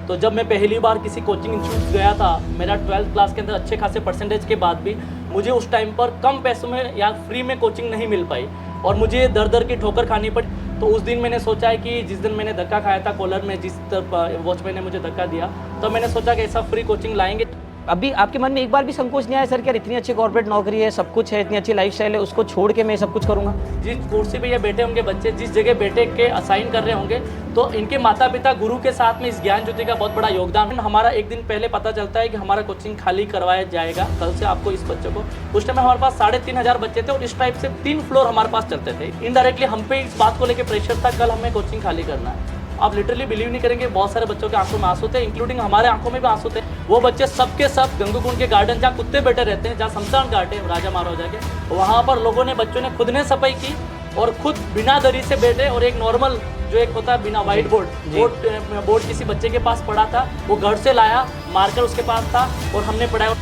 तो जब मैं पहली बार किसी कोचिंग इंस्टीट्यूट गया था, मेरा 12th क्लास के अंदर अच्छे खासे परसेंटेज के बाद भी मुझे उस टाइम पर कम पैसों में या फ्री में कोचिंग नहीं मिल पाई और मुझे दर दर की ठोकर खानी पड़ी। तो उस दिन मैंने सोचा है कि जिस दिन मैंने धक्का खाया था कॉलर में, जिस तरफ वॉचमैन ने मुझे धक्का दिया, तो मैंने सोचा कि ऐसा फ्री कोचिंग लाएंगे। अभी आपके मन में एक बार भी संकोच नहीं आया सर कि यार इतनी अच्छी कॉर्पोरेट नौकरी है, सब कुछ है, इतनी अच्छी लाइफस्टाइल है, उसको छोड़ के मैं सब कुछ करूँगा? जिस कुर्सी पे ये बैठे होंगे बच्चे, जिस जगह बैठे के असाइन कर रहे होंगे, तो इनके माता पिता गुरु के साथ में इस ज्ञान ज्योति का बहुत बड़ा योगदान है। हमारा एक दिन पहले पता चलता है कि हमारा कोचिंग खाली करवाया जाएगा कल से आपको इस बच्चों को। उस टाइम हमारे पास 3,500 बच्चे थे और इस टाइप से 3 फ्लोर हमारे पास चलते थे। इनडायरेक्टली हम पे इस बात को लेकर प्रेशर था, कल हमें कोचिंग खाली करना है। आप लिटरली बिलीव नहीं करेंगे, बहुत सारे बच्चों के आंखों में आंसू थे, इंक्लूडिंग हमारे आंखों में भी आंसू थे। वो बच्चे सब के सब गंगूकुंड के गार्डन जहाँ कुत्ते बैठे रहते हैं, जहाँ शमशान घाट है राजा महाराजा के, वहाँ पर लोगों ने, बच्चों ने खुद ने सफाई की और खुद बिना दरी से बैठे और एक नॉर्मल जो एक होता है बिना वाइट बोर्ड किसी बच्चे के पास पड़ा था, वो घर से लाया, मार्कर उसके पास था और हमने पढ़ाया।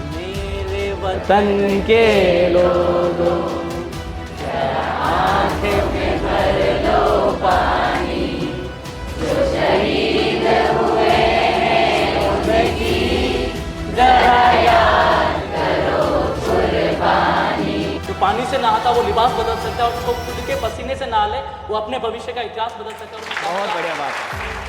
मेरे वतन के लोगों आंखें में भर लो पानी, जो शहीद हुए हैं उनकी जरा याद करो कुर्बानी। जो पानी से नहाता वो लिबास बदल सकता है और उसको खुद के पसीने से नहा ले वो अपने भविष्य का इतिहास बदल सकता है। बहुत बढ़िया बात है।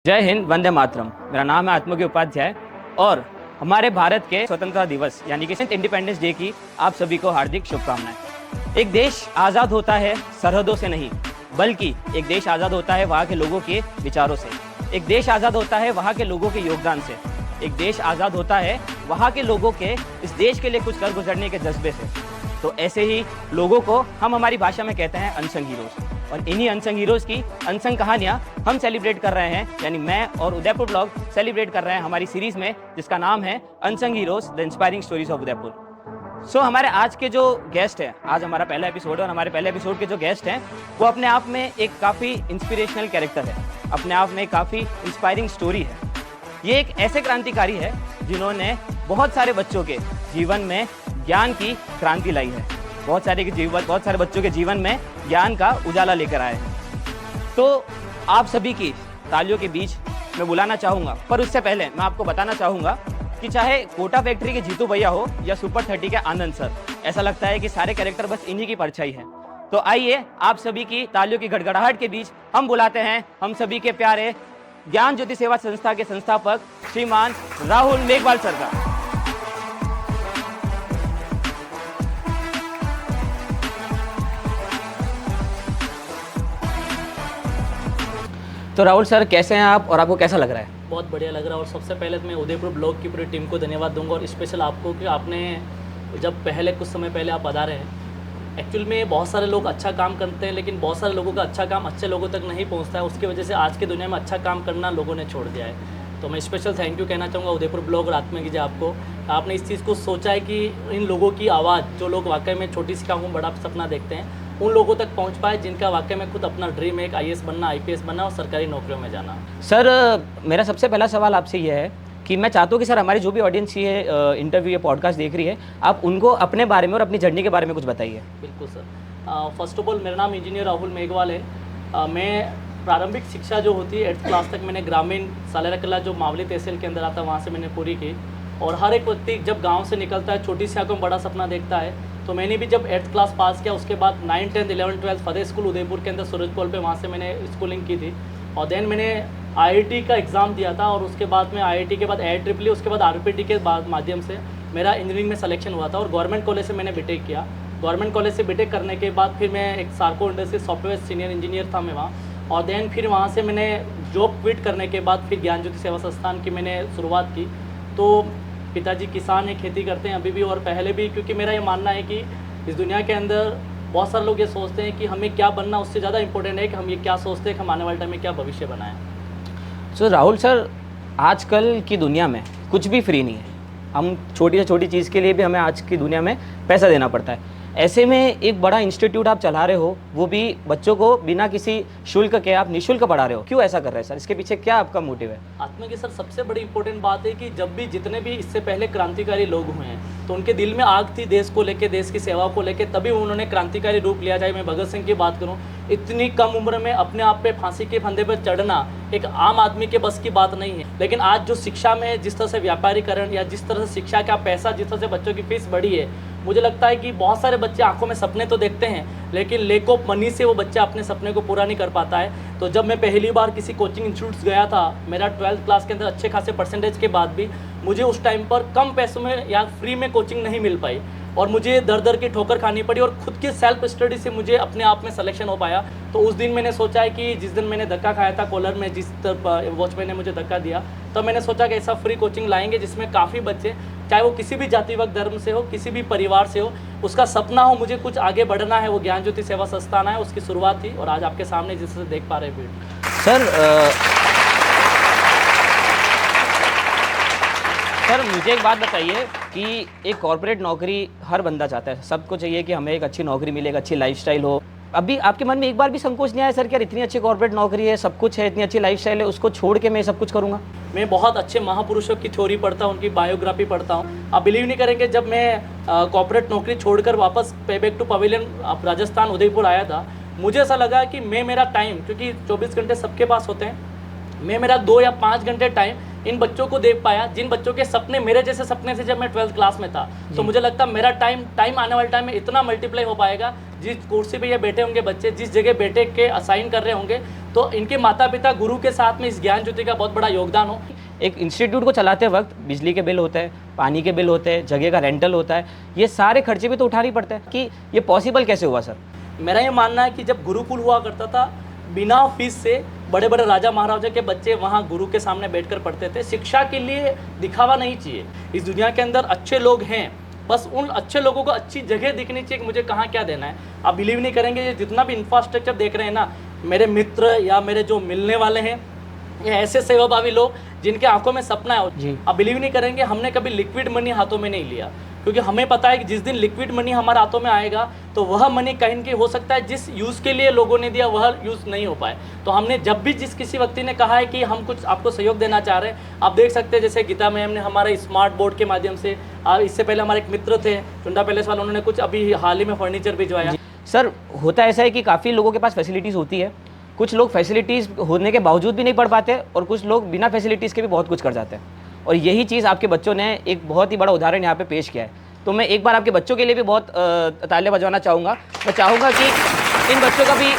जय हिंद, वंदे मातरम। मेरा नाम है आत्मज्ञ उपाध्याय और हमारे भारत के स्वतंत्रता दिवस यानी कि इंडिपेंडेंस डे की आप सभी को हार्दिक शुभकामनाएं। एक देश आज़ाद होता है सरहदों से नहीं, बल्कि एक देश आज़ाद होता है वहाँ के लोगों के विचारों से। एक देश आज़ाद होता है वहाँ के लोगों के योगदान से। एक देश आज़ाद होता है वहाँ के लोगों के इस देश के लिए कुछ कर गुजरने के जज्बे से। तो ऐसे ही लोगों को हम हमारी भाषा में कहते हैं अनसंग हीरोज़, और इन्हीं अनसंग हीरोज़ की अनसंग कहानियाँ हम सेलिब्रेट कर रहे हैं, यानी मैं और उदयपुर ब्लॉग सेलिब्रेट कर रहे हैं हमारी सीरीज़ में, जिसका नाम है unsung heroes the inspiring stories of Udaipur. So हमारे आज के जो गेस्ट हैं, आज हमारा पहला एपिसोड है और हमारे पहले एपिसोड के जो गेस्ट हैं वो अपने आप में एक काफ़ी इंस्पिरेशनल कैरेक्टर है, अपने आप में काफ़ी इंस्पायरिंग स्टोरी है। ये एक ऐसे क्रांतिकारी है जिन्होंने बहुत सारे बच्चों के जीवन में ज्ञान की क्रांति लाई है, बहुत सारे बच्चों के जीवन में ज्ञान का उजाला लेकर आए हैं। तो आप सभी की तालियों के बीच मैं बुलाना चाहूँगा, पर उससे पहले मैं आपको बताना चाहूँगा कि चाहे कोटा फैक्ट्री के जीतू भैया हो या सुपर 30 के आनंद सर, ऐसा लगता है कि सारे कैरेक्टर बस इन्हीं की परछाई है। तो आइए आप सभी की तालियों की गड़गड़ाहट के बीच हम बुलाते हैं हम सभी के प्यारे ज्ञान ज्योति सेवा संस्था के संस्थापक श्रीमान राहुल मेघवाल सर का। तो राहुल सर, कैसे हैं आप और आपको कैसा लग रहा है? बहुत बढ़िया लग रहा है और सबसे पहले तो मैं उदयपुर ब्लॉग की पूरी टीम को धन्यवाद दूंगा और स्पेशल आपको कि आपने जब पहले कुछ समय पहले आप बता रहे हैं। एक्चुअल में बहुत सारे लोग अच्छा काम करते हैं, लेकिन बहुत सारे लोगों का अच्छा काम अच्छे लोगों तक नहीं पहुंचता है। उसकी वजह से आज की दुनिया में अच्छा काम करना लोगों ने छोड़ दिया है। तो मैं स्पेशल थैंक यू कहना चाहूँगा उदयपुर ब्लॉग और आत्मज्ञ जी आपको। आपने इस चीज़ को सोचा है कि इन लोगों की आवाज़, जो लोग वाकई में छोटी सी काम बड़ा सपना देखते हैं, उन लोगों तक पहुंच पाए जिनका वाकई में खुद अपना ड्रीम है एक IAS बनना, IPS बनना और सरकारी नौकरियों में जाना। सर, मेरा सबसे पहला सवाल आपसे यह है कि मैं चाहता हूँ कि सर हमारी जो भी ऑडियंस ये इंटरव्यू या पॉडकास्ट देख रही है, आप उनको अपने बारे में और अपनी जर्नी के बारे में कुछ बताइए। बिल्कुल सर। फर्स्ट ऑफ ऑल मेरा नाम इंजीनियर राहुल मेघवाल है। मैं प्रारंभिक शिक्षा जो होती है 8th क्लास तक मैंने ग्रामीण सालेरा कला जो मावली तहसील के अंदर आता है वहाँ से मैंने पूरी की। और हर एक व्यक्ति जब गाँव से निकलता है छोटी सी आंखों में बड़ा सपना देखता है, तो मैंने भी जब 8th क्लास पास किया उसके बाद 9, 10, 11, 12 फतेह स्कूल उदयपुर के अंदर सूरजपोल पे वहाँ से मैंने स्कूलिंग की थी। और देन मैंने IIT का एग्ज़ाम दिया था और उसके बाद में IIT के बाद IIEEE, उसके बाद RPT के बाद माध्यम से मेरा इंजीनियरिंग में सिलेक्शन हुआ था और गवर्नमेंट कॉलेज से मैंने बीटेक किया। गवर्नमेंट कॉलेज से बीटेक करने के बाद फिर मैं एक Sarco industry software senior engineer था मैं वहाँ। और देन फिर वहाँ से मैंने जॉब क्विट करने के बाद फिर ज्ञान ज्योति सेवा संस्थान की मैंने शुरुआत की। तो पिताजी किसान हैं, खेती करते हैं अभी भी और पहले भी, क्योंकि मेरा ये मानना है कि इस दुनिया के अंदर बहुत सारे लोग ये सोचते हैं कि हमें क्या बनना, उससे ज़्यादा इंपॉर्टेंट है कि हम ये क्या सोचते हैं कि हम आने वाले टाइम में क्या भविष्य बनाएं। सो राहुल सर, आजकल की दुनिया में कुछ भी फ्री नहीं है। हम छोटी से छोटी चीज़ के लिए भी हमें आज की दुनिया में पैसा देना पड़ता है। ऐसे में एक बड़ा इंस्टीट्यूट आप चला रहे हो, वो भी बच्चों को बिना किसी शुल्क के आप निःशुल्क पढ़ा रहे हो, क्यों ऐसा कर रहे हैं सर? इसके पीछे क्या आपका मोटिव है? आत्मा की सर सबसे बड़ी इंपॉर्टेंट बात है कि जब भी जितने भी इससे पहले क्रांतिकारी लोग हुए हैं तो उनके दिल में आग थी देश को लेके, देश की सेवा को लेके, तभी उन्होंने क्रांतिकारी रूप लिया। चाहे मैं भगत सिंह की बात करूं, इतनी कम उम्र में अपने आप पे फांसी के फंदे पर चढ़ना एक आम आदमी के बस की बात नहीं है। लेकिन आज जो शिक्षा में जिस तरह से व्यापारीकरण या जिस तरह से शिक्षा का पैसा, जिस तरह से बच्चों की फीस बढ़ी है, मुझे लगता है कि बहुत सारे बच्चे आंखों में सपने तो देखते हैं लेकिन लैक ऑफ मनी से वो बच्चा अपने सपने को पूरा नहीं कर पाता है। तो जब मैं पहली बार किसी कोचिंग इंस्टीट्यूट्स गया था, मेरा 12th क्लास के अंदर अच्छे खासे परसेंटेज के बाद भी मुझे उस टाइम पर कम पैसों में या फ्री में कोचिंग नहीं मिल पाई और मुझे दर दर की ठोकर खानी पड़ी और खुद के सेल्फ स्टडी से मुझे अपने आप में सिलेक्शन हो पाया। तो उस दिन मैंने सोचा है कि जिस दिन मैंने धक्का खाया था कॉलर में, जिस वॉचमैन ने मुझे धक्का दिया, तो मैंने सोचा कि ऐसा फ्री कोचिंग लाएंगे जिसमें काफ़ी बच्चे, चाहे वो किसी भी जाति व धर्म से हो, किसी भी परिवार से हो, उसका सपना हो मुझे कुछ आगे बढ़ना है, वो ज्ञान ज्योति सेवा संस्थान है, उसकी शुरुआत थी और आज आपके सामने जिस तरह देख पा रहे हैं सर मुझे एक बात बताइए कि एक कॉर्पोरेट नौकरी हर बंदा चाहता है, सबको चाहिए कि हमें एक अच्छी नौकरी मिले, एक अच्छी लाइफस्टाइल हो। अभी आपके मन में एक बार भी संकोच नहीं आया सर कि यार इतनी अच्छी कॉर्पोरेट नौकरी है, सब कुछ है, इतनी अच्छी लाइफस्टाइल है, उसको छोड़ के मैं सब कुछ करूँगा? मैं बहुत अच्छे महापुरुषों की थ्योरी पढ़ता हूँ, उनकी बायोग्राफी पढ़ता हूँ। आप बिलीव नहीं करेंगे, जब मैं कॉर्पोरेट नौकरी छोड़कर वापस पे back to pavilion Rajasthan Udaipur आया था, मुझे ऐसा लगा कि मैं मेरा टाइम, क्योंकि 24 घंटे सबके पास होते हैं, मैं मेरा 2 या 5 घंटे टाइम इन बच्चों को दे पाया जिन बच्चों के सपने मेरे जैसे सपने थे जब मैं 12th क्लास में था। तो मुझे लगता मेरा टाइम आने वाले टाइम में इतना मल्टीप्लाई हो पाएगा। जिस कुर्सी पे ये बैठे होंगे बच्चे, जिस जगह बैठे के असाइन कर रहे होंगे, तो इनके माता पिता गुरु के साथ में इस ज्ञान ज्योति का बहुत बड़ा योगदान हो। एक इंस्टीट्यूट को चलाते वक्त बिजली के बिल होते हैं, पानी के बिल होते हैं, जगह का रेंटल होता है, ये सारे खर्चे भी तो उठाने पड़ते हैं कि ये पॉसिबल कैसे हुआ सर? मेरा ये मानना है कि जब गुरुकुल हुआ करता था, बिना फीस से बड़े बड़े राजा महाराजा के बच्चे वहाँ गुरु के सामने बैठकर पढ़ते थे। शिक्षा के लिए दिखावा नहीं चाहिए। इस दुनिया के अंदर अच्छे लोग हैं, बस उन अच्छे लोगों को अच्छी जगह दिखनी चाहिए कि मुझे कहाँ क्या देना है। आप बिलीव नहीं करेंगे, ये जितना भी इंफ्रास्ट्रक्चर देख रहे हैं ना, मेरे मित्र या मेरे जो मिलने वाले हैं, ये ऐसे सेवाभावी लोग जिनके आंखों में सपना है। आप बिलीव नहीं करेंगे, हमने कभी लिक्विड मनी हाथों में नहीं लिया, क्योंकि हमें पता है कि जिस दिन लिक्विड मनी हमारे हाथों में आएगा तो वह मनी कहीं की हो सकता है जिस यूज़ के लिए लोगों ने दिया वह यूज़ नहीं हो पाए। तो हमने जब भी जिस किसी व्यक्ति ने कहा है कि हम कुछ आपको सहयोग देना चाह रहे हैं, आप देख सकते हैं जैसे गीता मैम ने हमारे स्मार्ट बोर्ड के माध्यम से, इससे पहले हमारे एक मित्र थे चुंडा पैलेस वाले, उन्होंने कुछ अभी हाल ही में फर्नीचर भिजवाया। सर होता ऐसा है कि काफ़ी लोगों के पास फैसिलिटीज़ होती है, कुछ लोग फैसिलिटीज़ होने के बावजूद भी नहीं पढ़ पाते और कुछ लोग बिना फैसिलिटीज़ के भी बहुत कुछ कर जाते हैं, और यही चीज़ आपके बच्चों ने एक बहुत ही बड़ा उदाहरण यहाँ पे पेश किया है। तो मैं एक बार आपके बच्चों के लिए भी बहुत तालियां बजवाना चाहूँगा। मैं चाहूँगा कि इन बच्चों का भी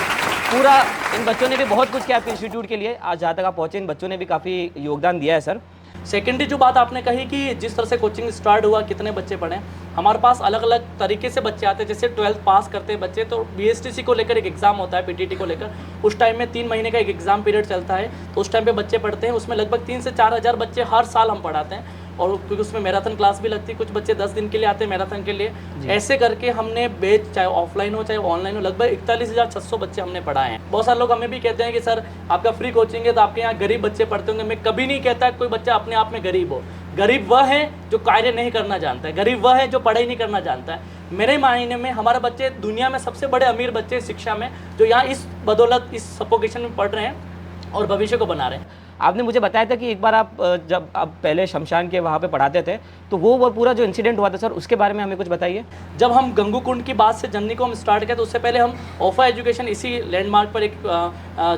पूरा, इन बच्चों ने भी बहुत कुछ किया आपके इंस्टीट्यूट के लिए, आज जहाँ तक आप पहुँचे इन बच्चों ने भी काफ़ी योगदान दिया है सर। सेकेंडरी जो बात आपने कही कि जिस तरह से कोचिंग स्टार्ट हुआ, कितने बच्चे पढ़े, हमारे पास अलग अलग तरीके से बच्चे आते हैं। जैसे 12th पास करते हैं बच्चे तो BSTC को लेकर एक एग्ज़ाम होता है, PTT को लेकर, उस टाइम में 3 महीने का एक एग्ज़ाम पीरियड चलता है, तो उस टाइम पे बच्चे पढ़ते हैं। उसमें लगभग 3 से 4 हज़ार बच्चे हर साल हम पढ़ाते हैं, और क्योंकि उसमें मैराथन क्लास भी लगती है, कुछ बच्चे 10 दिन के लिए आते हैं मैराथन के लिए। ऐसे करके हमने बैच, चाहे ऑफलाइन हो चाहे ऑनलाइन हो, लगभग 41,600 बच्चे हमने पढ़ाए हैं। बहुत सारे लोग हमें भी कहते हैं कि सर आपका फ्री कोचिंग है तो आपके यहाँ गरीब बच्चे पढ़ते होंगे। मैं कभी नहीं कहता कोई बच्चा अपने आप में गरीब हो। गरीब वह है जो कार्य नहीं करना जानता है, गरीब वह है जो पढ़ाई नहीं करना जानता है। मेरे मायने में हमारे बच्चे दुनिया में सबसे बड़े अमीर बच्चे शिक्षा में, जो यहाँ इस बदौलत इस सपोकेशन में पढ़ रहे हैं और भविष्य को बना रहे हैं। आपने मुझे बताया था कि एक बार आप जब आप पहले शमशान के वहाँ पे पढ़ाते थे, तो वो पूरा जो इंसिडेंट हुआ था सर, उसके बारे में हमें कुछ बताइए। जब हम गंगू कुंड की बात से जर्नी को हम स्टार्ट किया, तो उससे पहले हम ऑफा एजुकेशन इसी लैंडमार्क पर एक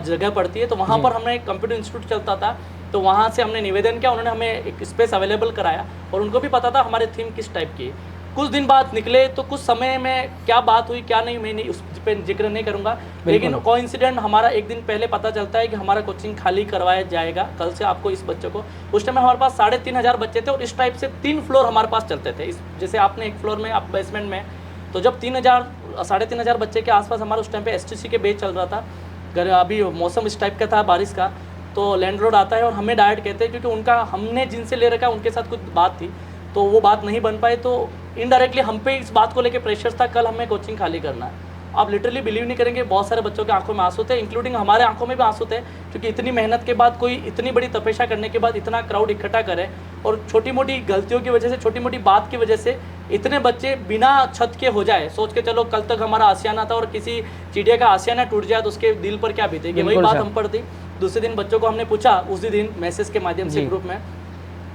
जगह पड़ती है, तो वहाँ पर हमने एक कंप्यूटर इंस्टीट्यूट चलता था, तो वहाँ से हमने निवेदन किया, उन्होंने हमें एक स्पेस अवेलेबल कराया और उनको भी पता था हमारे थीम किस टाइप की। कुछ दिन बाद निकले तो कुछ समय में क्या बात हुई क्या नहीं, मैं नहीं उस पर जिक्र नहीं करूँगा, लेकिन कोइंसिडेंट हमारा एक दिन पहले पता चलता है कि हमारा कोचिंग खाली करवाया जाएगा कल से आपको इस बच्चों को। उस टाइम में हमारे पास 3,500 बच्चे थे और इस टाइप से 3 फ्लोर हमारे पास चलते थे। इस जैसे आपने एक फ्लोर में, आप बेसमेंट में, तो जब 3,000-3,500 बच्चे के आसपास हमारा उस टाइम पे STC के बैच चल रहा था। अभी मौसम इस टाइप का था बारिश का, तो लैंडलॉर्ड आता है और हमें डायरेक्ट कहते हैं, क्योंकि उनका हमने जिनसे ले रखा उनके साथ कुछ बात थी, तो वो बात नहीं बन पाई, तो इनडायरेक्टली हम पे इस बात को लेके प्रेशर था कल हमें कोचिंग खाली करना है। आप लिटरली बिलीव नहीं करेंगे, बहुत सारे बच्चों के आंखों में आंसू थे, इंक्लूडिंग हमारे आंखों में भी आंसू थे, क्योंकि इतनी मेहनत के बाद कोई इतनी बड़ी तपस्या करने के बाद इतना क्राउड इकट्ठा करे और छोटी मोटी गलतियों की वजह से, छोटी मोटी बात की वजह से इतने बच्चे बिना छत के हो जाए। सोच के चलो कल तक हमारा आशियाना था और किसी चिड़िया का आशियाना टूट जाए तो उसके दिल पर क्या बीतेगी, वही बात हम पर थी। दूसरे दिन बच्चों को हमने पूछा, उसी दिन मैसेज के माध्यम से ग्रुप में,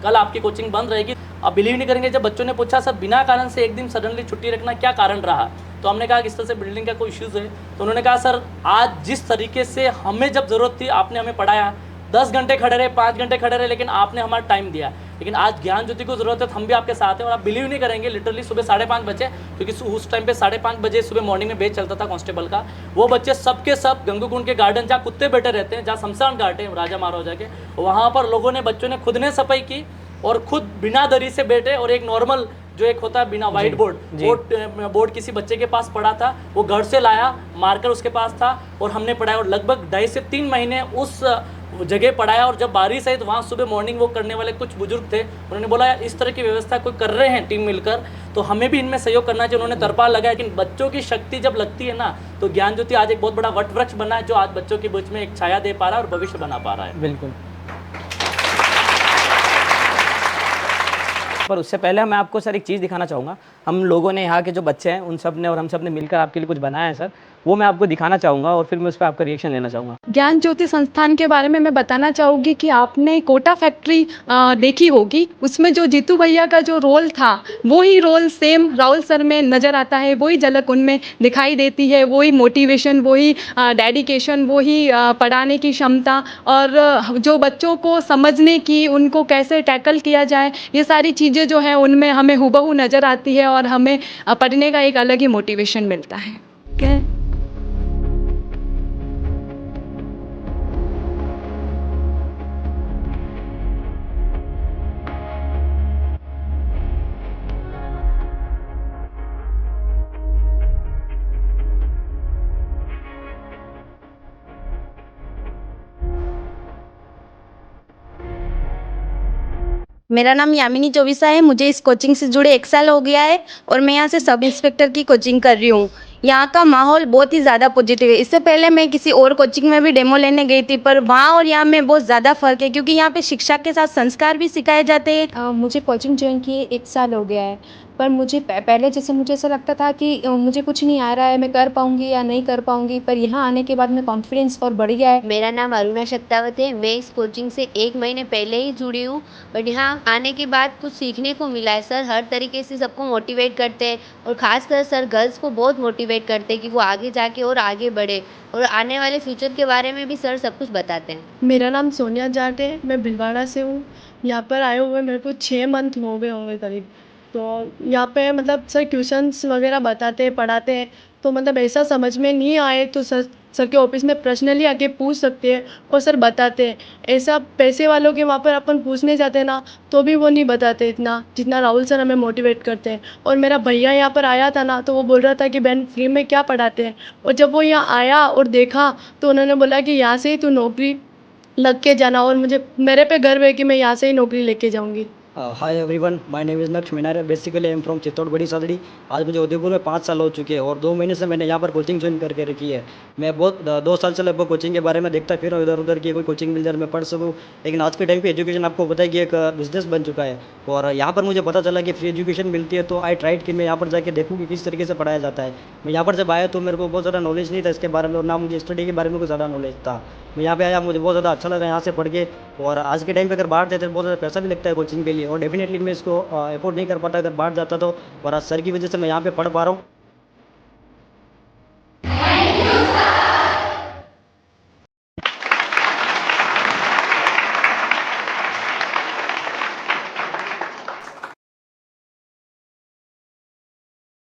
कल आपकी कोचिंग बंद रहेगी। आप बिलीव नहीं करेंगे, जब बच्चों ने पूछा सर बिना कारण से एक दिन सडनली छुट्टी रखना क्या कारण रहा, तो हमने कहा कि इस तरह से बिल्डिंग का कोई इश्यूज़ है। तो उन्होंने कहा सर आज जिस तरीके से हमें जब ज़रूरत थी आपने हमें पढ़ाया, 10 घंटे खड़े रहे, 5 घंटे खड़े रहे, लेकिन आपने हमारा टाइम दिया। लेकिन आज ज्ञान ज्योति को ज़रूरत है तो हम भी आपके साथ हैं। और आप बिलीव नहीं करेंगे, लिटरली सुबह 5:30 बजे, क्योंकि उस टाइम पे 5:30 बजे सुबह मॉर्निंग में बैच चलता था कांस्टेबल का, वो बच्चे सब के सब गंगूकुंड के गार्डन जहाँ कुत्ते बैठे रहते हैं, जहाँ शमशान घाट है राजा महाराजा के, वहाँ पर लोगों ने, बच्चों ने खुद ने सफाई की और खुद बिना दरी से बैठे, और एक नॉर्मल जो एक होता है बिना वाइट बोर्ड किसी बच्चे के पास पड़ा था, वो घर से लाया, मार्कर उसके पास था और हमने पढ़ाया। और लगभग 2.5 से 3 महीने उस जगह पढ़ाया। और जब बारिश आई तो वहाँ सुबह मॉर्निंग वॉक करने वाले कुछ बुजुर्ग थे, उन्होंने बोला यार इस तरह की व्यवस्था कोई कर रहे हैं टीम मिलकर तो हमें भी इनमें सहयोग करना चाहिए। उन्होंने तरपाल लगाया। लेकिन बच्चों की शक्ति जब लगती है ना, तो ज्ञान ज्योति आज एक बहुत बड़ा वट वृक्ष बना है, जो आज बच्चों के बीच में एक छाया दे पा रहा है और भविष्य बना पा रहा है। बिल्कुल। पर उससे पहले मैं आपको सर एक चीज़ दिखाना चाहूँगा। हम लोगों ने, यहाँ के जो बच्चे हैं उन सब ने और हम सब ने मिलकर आपके लिए कुछ बनाया है सर, वो मैं आपको दिखाना चाहूँगा और फिर मैं उस पर आपका रिएक्शन लेना चाहूँगा। ज्ञान ज्योति संस्थान के बारे में मैं बताना चाहूँगी कि आपने कोटा फैक्ट्री देखी होगी, उसमें जो जीतू भैया का जो रोल था वो ही रोल सेम राहुल सर में नज़र आता है, वही झलक उनमें दिखाई देती है, वही मोटिवेशन, वही डेडिकेशन, वही पढ़ाने की क्षमता और जो बच्चों को समझने की, उनको कैसे टैकल किया जाए, ये सारी चीज़ें जो हैं उनमें हमें हूबहू नज़र आती है और हमें पढ़ने का एक अलग ही मोटिवेशन मिलता है। ओके। मेरा नाम यामिनी चौबीसा है। मुझे इस कोचिंग से जुड़े 1 साल हो गया है और मैं यहाँ से सब इंस्पेक्टर की कोचिंग कर रही हूँ। यहाँ का माहौल बहुत ही ज़्यादा पॉजिटिव है। इससे पहले मैं किसी और कोचिंग में भी डेमो लेने गई थी, पर वहाँ और यहाँ में बहुत ज़्यादा फ़र्क है, क्योंकि यहाँ पे शिक्षा के साथ संस्कार भी सिखाए जाते हैं। मुझे कोचिंग ज्वाइन किए 1 साल हो गया है, पर मुझे पहले जैसे मुझे ऐसा लगता था कि मुझे कुछ नहीं आ रहा है, मैं कर पाऊँगी या नहीं कर पाऊँगी, पर यहाँ आने के बाद में कॉन्फिडेंस और बढ़ गया है। मेरा नाम अरुणा शक्तावत है। मैं इस कोचिंग से 1 महीने पहले ही जुड़ी हूँ, बट यहाँ आने के बाद कुछ सीखने को मिला है। सर हर तरीके से सबको मोटिवेट करते हैं और ख़ासकर सर गर्ल्स को बहुत मोटिवेट करते हैं कि वो आगे जाके और आगे बढ़े, और आने वाले फ्यूचर के बारे में भी सर सब कुछ बताते हैं। मेरा नाम सोनिया जाट है, मैं भिलवाड़ा से हूँ। यहाँ पर आए हुए मेरे को 6 मंथ हो गए होंगे करीब। तो यहाँ पे मतलब सर ट्यूशन्स वगैरह बताते हैं, पढ़ाते हैं, तो मतलब ऐसा समझ में नहीं आए तो सर के ऑफिस में पर्सनली आके पूछ सकते हैं और सर बताते हैं। ऐसा पैसे वालों के वहाँ पर अपन पूछने जाते हैं ना, तो भी वो नहीं बताते इतना जितना राहुल सर हमें मोटिवेट करते हैं। और मेरा भैया यहाँ पर आया था ना, तो वो बोल रहा था कि बहन फ्री में क्या पढ़ाते हैं, और जब वो यहाँ आया और देखा तो उन्होंने बोला कि यहाँ से ही तू नौकरी लग के जाना, और मेरे पे गर्व है कि मैं यहाँ से ही नौकरी लेके जाऊँगी। Hi everyone, my name is Naksh Minar. Basically I am from Chittor Badi Sadri. आज मुझे उदयपुर में 5 साल हो चुके हैं और 2 महीने से मैंने यहाँ पर कोचिंग ज्वाइन करके रखी है। मैं बहुत 2 साल से लगभग कोचिंग के बारे में देखता फिर इधर उधर की कोई कोचिंग मिल जाए मैं पढ़ सकूँ, लेकिन आज के टाइम पे एजुकेशन आपको पता है कि एक बिजनेस बन चुका है। और यहाँ पर मुझे पता चला कि फ्री एजुकेशन मिलती है, तो आई ट्राइड कि मैं यहाँ पर जाके देखूँ कि किस तरीके से पढ़ाया जाता है। मैं यहाँ पर जब आया तो मेरे को बहुत ज़्यादा नॉलेज नहीं था इसके बारे में, और ना मुझे स्टडी के बारे में कुछ ज़्यादा नॉलेज था। मैं यहाँ पे आया, मुझे बहुत ज़्यादा अच्छा लगा यहाँ से पढ़ के। और आज के टाइम पे अगर बाहर जाते तो बहुत ज़्यादा पैसा भी लगता है कोचिंग के लिए, और डेफिनेटली मैं इसको अफोर्ड नहीं कर पाता अगर बाहर जाता तो। और आज सर की वजह से मैं यहाँ पे पढ़ पा रहा हूँ।